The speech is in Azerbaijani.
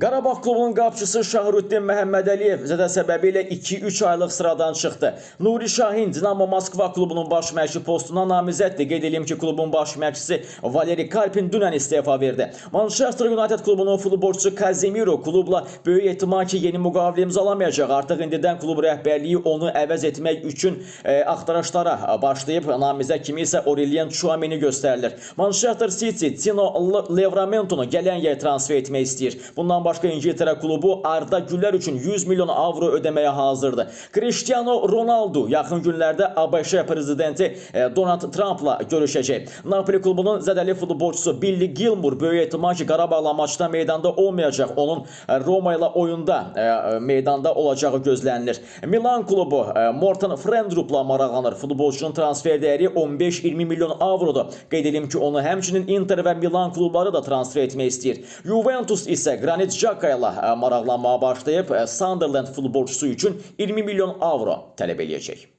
Qarabağ klubunun qapıçısı Şahrüddin Məhəmmədəliyev zədə səbəbi ilə 2-3 aylıq sıradan çıxdı. Nuri Şahin Dinamo Moskva klubunun baş məşqçi postuna namizəddir. Qeyd edim ki, klubun baş məşqçisi Valeri Karpin dünən istefa verdi. Manchester United klubunun futbolçusu Kazemiro klubla böyük ehtimal ki, yeni müqavilə imzalamayacaq. Artıq indidən klub rəhbərliyi onu əvəz etmək üçün axtarışlara başlayıb. Namizəd kimi isə Aurelien Tchouameni göstərilir. Manchester City Tino Livramentonu gələn yay transfer etmək istəyir. Bundan başqa İngiltərə klubu Arda Güler üçün 100 milyon avro ödəməyə hazırdır. Cristiano Ronaldo yaxın günlərdə ABŞ prezidenti Donald Trump'la görüşəcək. Napoli klubunun zədəli futbolçusu Billy Gilmour böyük ehtimal ki, Qarabağla maçda meydanda olmayacaq. Onun Roma ilə oyunda meydanda olacağı gözlənilir. Milan klubu Morten Frendrup'la maraqlanır. Futbolçunun transfer dəyəri 15-20 milyon avrodur. Qeyd edim ki, onu həmçinin Inter və Milan klubları da transfer etmək istəyir. Juventus isə Granit Xhaka ilə maraqlanmağa başlayıb. Sunderland futbolçusu üçün 20 milyon avro tələb eləyəcək.